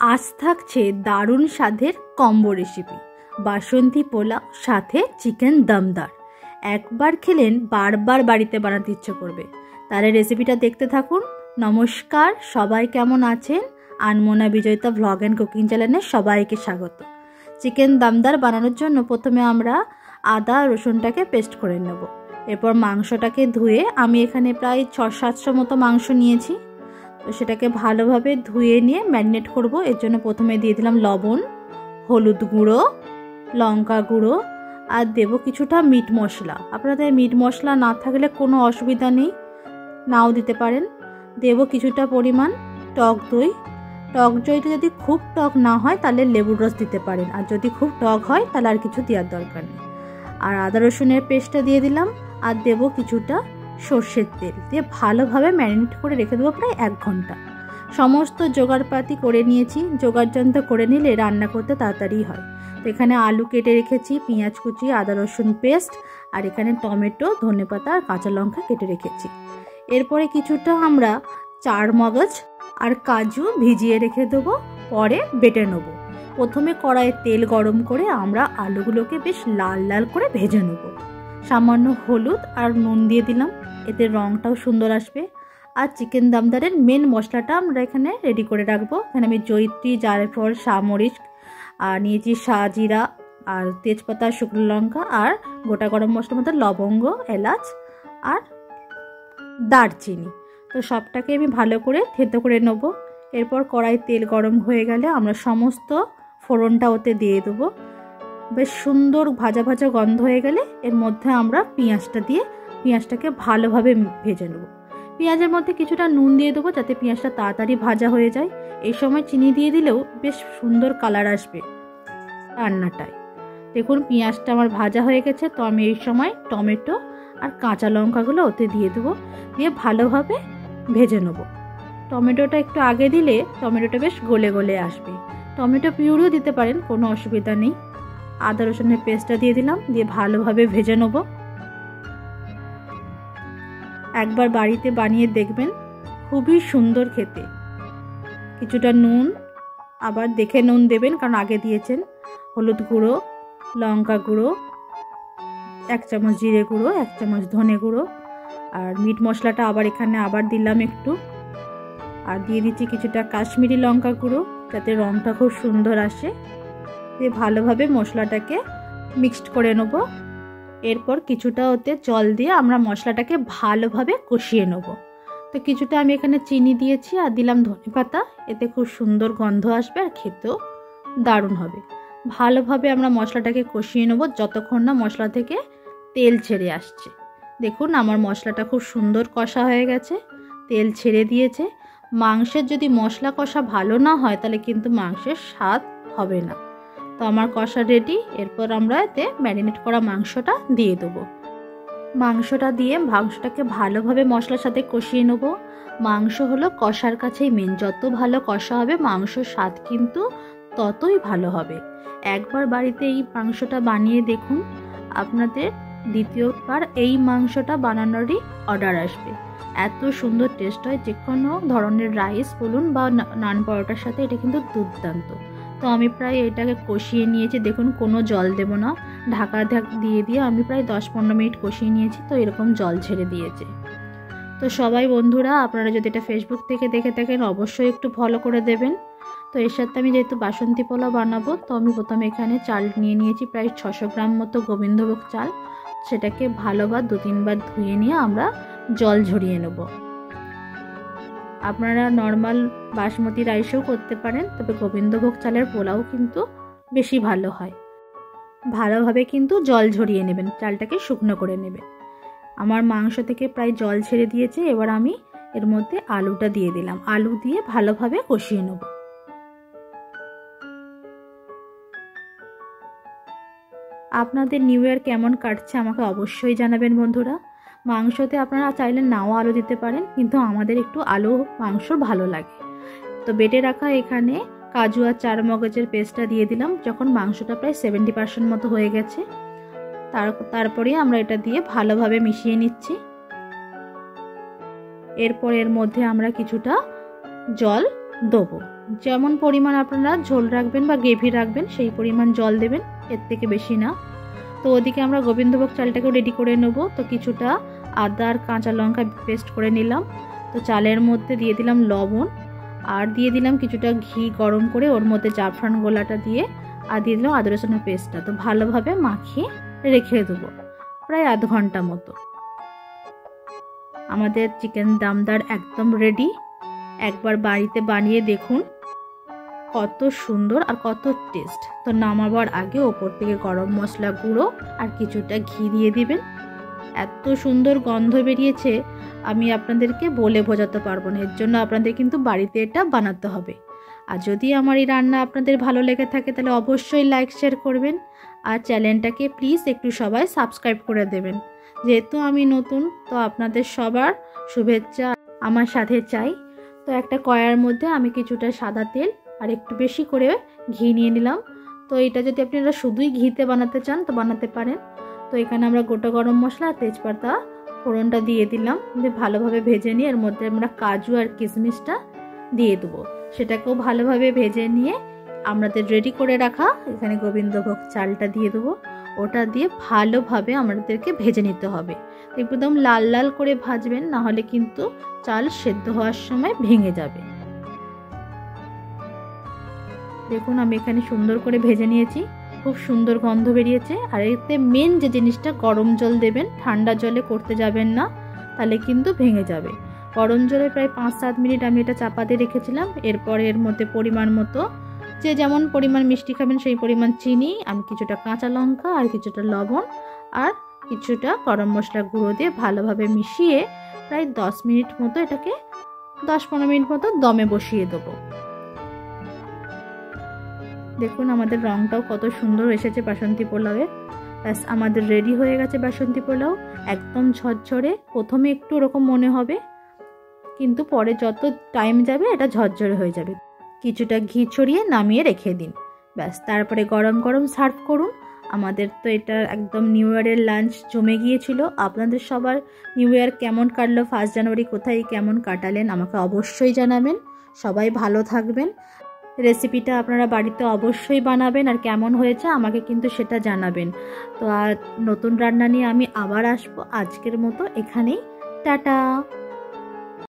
আজ থাকছে দারুণ স্বাদের কম্বো রেসিপি বাসন্তী পোলাও সাথে চিকেন দমদার। একবার খেলেন বারবার বাড়িতে বানাতে ইচ্ছে করবে। তাহলে রেসিপিটা দেখতে থাকুন। নমস্কার, সবাই কেমন আছেন? আনমোনা বিজয়িতা ভ্লগ অ্যান্ড কুকিং চ্যানেলে সবাইকে স্বাগত। চিকেন দমদার বানানোর জন্য প্রথমে আমরা আদা রসুনটাকে পেস্ট করে নেব। এরপর মাংসটাকে ধুয়ে আমি এখানে প্রায় 600-700 মতো মাংস নিয়েছি। তো সেটাকে ভালোভাবে ধুয়ে নিয়ে ম্যারিনেট করব। এর জন্য প্রথমে দিয়ে দিলাম লবণ, হলুদ গুঁড়ো, লঙ্কা গুঁড়ো আর দেব কিছুটা মিট মশলা। আপনাদের মিট মশলা না থাকলে কোনো অসুবিধা নেই, নাও দিতে পারেন। দেব কিছুটা পরিমাণ টক দই। টক দইটা যদি খুব টক না হয় তাহলে লেবুর রস দিতে পারেন, আর যদি খুব টক হয় তাহলে আর কিছু দেওয়ার দরকার নেই। আর আদা রসুনের পেস্টটা দিয়ে দিলাম, আর দেব কিছুটা সর্ষের তেল দিয়ে ভালোভাবে ম্যারিনেট করে রেখে দেবো প্রায় 1 ঘন্টা। সমস্ত জোগাড়পাতি করে নিয়েছি। জোগাড়যন্ত্র করে নিলে রান্না করতে তাড়াতাড়ি হয়। তো এখানে আলু কেটে রেখেছি, পেঁয়াজ কুচি, আদা রসুন পেস্ট, আর এখানে টমেটো, ধনেপাতা আর কাঁচা লঙ্কা কেটে রেখেছি। এরপরে কিছুটা আমরা চারমগজ আর কাজু ভিজিয়ে রেখে দেবো, পরে বেটে নেব। প্রথমে কড়াইয়ে তেল গরম করে আমরা আলুগুলোকে বেশ লাল লাল করে ভেজে নেব। সামান্য হলুদ আর নুন দিয়ে দিলাম, এতে রঙটাও সুন্দর আসবে। আর চিকেন দমদারের মেন মশলাটা আমরা এখানে রেডি করে রাখবো। এখানে আমি জয়িত্রী, জায়ফল, শামরিচ আর নিয়েছি, শাহজিরা আর তেজপাতা, শুকনো লঙ্কা আর গোটা গরম মশলার মধ্যে লবঙ্গ, এলাচ আর দারচিনি। তো সবটাকে আমি ভালো করে থেতো করে নেবো। এরপর কড়াই তেল গরম হয়ে গেলে আমরা সমস্ত ফোড়নটা ওতে দিয়ে দেবো। বেশ সুন্দর ভাজা ভাজা গন্ধ হয়ে গেলে এর মধ্যে আমরা পেঁয়াজটা দিয়ে পেঁয়াজটাকে ভালোভাবে ভেজে নেব। পেঁয়াজের মধ্যে কিছুটা নুন দিয়ে দেবো যাতে পেঁয়াজটা তাড়াতাড়ি ভাজা হয়ে যায়। এই সময় চিনি দিয়ে দিলেও বেশ সুন্দর কালার আসবে রান্নাটায়। দেখুন পেঁয়াজটা আমার ভাজা হয়ে গেছে। তো আমি এই সময় টমেটো আর কাঁচা লঙ্কাগুলো ওতে দিয়ে দেবো, দিয়ে ভালোভাবে ভেজে নেব। টমেটোটা একটু আগে দিলে টমেটোটা বেশ গলে গলে আসবে। টমেটো পিউরিও দিতে পারেন, কোনো অসুবিধা নেই। আদা রসুনের পেস্টটা দিয়ে দিলাম, দিয়ে ভালোভাবে ভেজে নেব। একবার বাড়িতে বানিয়ে দেখবেন, খুবই সুন্দর খেতে। কিছুটা নুন আবার দেখে নুন দেবেন, কারণ আগে দিয়েছেন। হলুদ গুঁড়ো, লঙ্কা গুঁড়ো, 1 চামচ জিরে গুঁড়ো, 1 চামচ ধনে গুঁড়ো, আর মিট মশলাটা আবার এখানে আবার দিলাম একটু। আর দিয়ে দিচ্ছি কিছুটা কাশ্মীরি লঙ্কা গুঁড়ো যাতে রঙটা খুব সুন্দর আসে। দিয়ে ভালোভাবে মশলাটাকে মিক্সড করে নেব। এরপর কিছুটা ওতে জল দিয়ে আমরা মশলাটাকে ভালোভাবে কষিয়ে নেব। তো কিছুটা আমি এখানে চিনি দিয়েছি আর দিলাম ধনেপাতা, এতে খুব সুন্দর গন্ধ আসবে আর খেতেও দারুণ হবে। ভালোভাবে আমরা মশলাটাকে কষিয়ে নেব যতক্ষণ না মশলা থেকে তেল ছেড়ে আসছে। দেখুন আমার মশলাটা খুব সুন্দর কষা হয়ে গেছে, তেল ছেড়ে দিয়েছে। মাংসের যদি মশলা কষা ভালো না হয় তাহলে কিন্তু মাংসের স্বাদ হবে না। তো আমার কষা রেডি। এরপর আমরা এতে ম্যারিনেট করা মাংসটা দিয়ে দেবো। মাংসটা দিয়ে মাংসটাকে ভালোভাবে মশলার সাথে কষিয়ে নেব। মাংস হলো কষার কাছেই মেন, যত ভালো কষা হবে মাংসর স্বাদ কিন্তু ততই ভালো হবে। একবার বাড়িতে এই মাংসটা বানিয়ে দেখুন, আপনাদের দ্বিতীয়বার এই মাংসটা বানানোরই অর্ডার আসবে। এত সুন্দর টেস্ট হয়, যে কোনো ধরনের রাইস বলুন বা নান পরোটার সাথে এটা কিন্তু দুর্দান্ত। তো আমি প্রায় এটাকে কষিয়ে নিয়েছি। দেখুন কোনো জল দেব না, ঢাকা দিয়ে আমি প্রায় 10-15 মিনিট কষিয়ে নিয়েছি। তো এরকম জল ছেড়ে দিয়েছে। তো সবাই বন্ধুরা, আপনারা যদি এটা ফেসবুক থেকে দেখে থাকেন অবশ্যই একটু ফলো করে দেবেন। তো এর সাথে আমি যেহেতু বাসন্তী পোলাও বানাবো, তো আমি প্রথমে এখানে চাল নিয়ে নিয়েছি প্রায় 600 গ্রাম মতো গোবিন্দভোগ চাল। সেটাকে ভালোবার 2-3 বার ধুয়ে নিয়ে আমরা জল ঝরিয়ে নেব। আপনারা নর্মাল বাসমতি রাইসও করতে পারেন, তবে গোবিন্দভোগ চালের পোলাও কিন্তু বেশি ভালো হয়। ভালোভাবে কিন্তু জল ঝরিয়ে নেবেন, চালটাকে শুকনো করে নেবেন। আমার মাংস থেকে প্রায় জল ছেড়ে দিয়েছে। এবার আমি এর মধ্যে আলুটা দিয়ে দিলাম, আলু দিয়ে ভালোভাবে কষিয়ে নেব। আপনাদের নিউ ইয়ার কেমন কাটছে আমাকে অবশ্যই জানাবেন বন্ধুরা। মাংসতে আপনারা চাইলে নাও আলু দিতে পারেন, কিন্তু আমাদের একটু আলু মাংস ভালো লাগে। তো বেটে রাখা এখানে কাজু আর চারমগজের পেস্টটা দিয়ে দিলাম যখন মাংসটা প্রায় 70% মতো হয়ে গেছে। তারপরে আমরা এটা দিয়ে ভালোভাবে মিশিয়ে নিচ্ছি। এরপর এর মধ্যে আমরা কিছুটা জল দেবো, যেমন পরিমাণ আপনারা ঝোল রাখবেন বা গ্রেভি রাখবেন সেই পরিমাণ জল দেবেন, এর থেকে বেশি না। তো ওদিকে আমরা গোবিন্দভোগ চালটাকেও রেডি করে নেব। তো কিছুটা আদা আর কাঁচা লঙ্কা পেস্ট করে নিলাম। তো চালের মধ্যে দিয়ে দিলাম লবণ, আর দিয়ে দিলাম কিছুটা ঘি গরম করে ওর মধ্যে জাফরান গোলাটা দিয়ে, আর দিয়ে দিলাম আদা রসুনের পেস্টটা। তো ভালোভাবে মাখিয়ে রেখে দেবো প্রায় আধ ঘন্টা মতো। আমাদের চিকেন দমদার একদম রেডি। একবার বাড়িতে বানিয়ে দেখুন, কত সুন্দর আর কত টেস্ট। তো নামাবার আগে ওপর থেকে গরম মশলা গুঁড়ো আর কিছুটা ঘি দিয়ে দিবেন। এত সুন্দর গন্ধ বেরিয়েছে, আমি আপনাদেরকে বলে বোঝাতে পারবো না। এর জন্য আপনাদের কিন্তু বাড়িতে এটা বানাতে হবে। আর যদি আমার এই রান্না আপনাদের ভালো লেগে থাকে তাহলে অবশ্যই লাইক শেয়ার করবেন, আর চ্যানেলটাকে প্লিজ একটু সবাই সাবস্ক্রাইব করে দেবেন। যেহেতু আমি নতুন, তো আপনাদের সবার শুভেচ্ছা আমার সাথে চাই। তো একটা কড়াইয়ের মধ্যে আমি কিছুটা সাদা তেল আর একটু বেশি করে ঘি নিয়ে নিলাম। তো এটা যদি আপনারা শুধুই ঘিতে বানাতে চান তো বানাতে পারেন। তো এখানে আমরা গোটা গরম মশলা আর তেজপাতা ফোড়নটা দিয়ে দিলাম, দিয়ে ভালোভাবে ভেজে নিয়ে এর মধ্যে আমরা কাজু আর কিশমিশটা দিয়ে দেবো। সেটাকেও ভালোভাবে ভেজে নিয়ে আমাদের রেডি করে রাখা এখানে গোবিন্দভোগ চালটা দিয়ে দেবো। ওটা দিয়ে ভালোভাবে আমাদেরকে ভেজে নিতে হবে। একদম লাল লাল করে ভাজবেন, না হলে কিন্তু চাল সেদ্ধ হওয়ার সময় ভেঙে যাবে। দেখুন আমি এখানে সুন্দর করে ভেজে নিয়েছি, খুব সুন্দর গন্ধ বেরিয়েছে। আর এতে মেন যে জিনিসটা, গরম জল দেবেন, ঠান্ডা জলে করতে যাবেন না, তাহলে কিন্তু ভেঙে যাবে। গরম জলে প্রায় 5-7 মিনিট আমি এটা চাপা দিয়ে রেখেছিলাম। এরপরে এর মধ্যে পরিমাণ মতো, যে যেমন পরিমাণ মিষ্টি খাবেন সেই পরিমাণ চিনি, আমি কিছুটা কাঁচা লঙ্কা আর কিছুটা লবণ আর কিছুটা গরম মশলা গুঁড়ো দিয়ে ভালোভাবে মিশিয়ে প্রায় 10 মিনিট মতো এটাকে 10-15 মিনিট মতো দমে বসিয়ে দেবো। দেখুন আমাদের রংটাও কত সুন্দর এসেছে বাসন্তী পোলাওয়ের। ব্যাস আমাদের রেডি হয়ে গেছে বাসন্তী পোলাও, একদম ঝরঝরে। প্রথমে একটু ওরকম মনে হবে, কিন্তু পরে যত টাইম যাবে এটা ঝরঝরে হয়ে যাবে। কিছুটা ঘি ছড়িয়ে নামিয়ে রেখে দিন, ব্যাস। তারপরে গরম গরম সার্ভ করুন। আমাদের তো এটা একদম নিউ ইয়ারের লাঞ্চ জমে গিয়েছিল। আপনাদের সবার নিউ ইয়ার কেমন কাটলো, 1 জানুয়ারি কোথায় কেমন কাটালেন আমাকে অবশ্যই জানাবেন। সবাই ভালো থাকবেন। রেসিপিটা আপনারা বাড়িতে অবশ্যই বানাবেন, আর কেমন হয়েছে আমাকে কিন্তু সেটা জানাবেন। তো আর নতুন রান্না নিয়ে আমি আবার আসবো। আজকের মতো এখানেই, টাটা।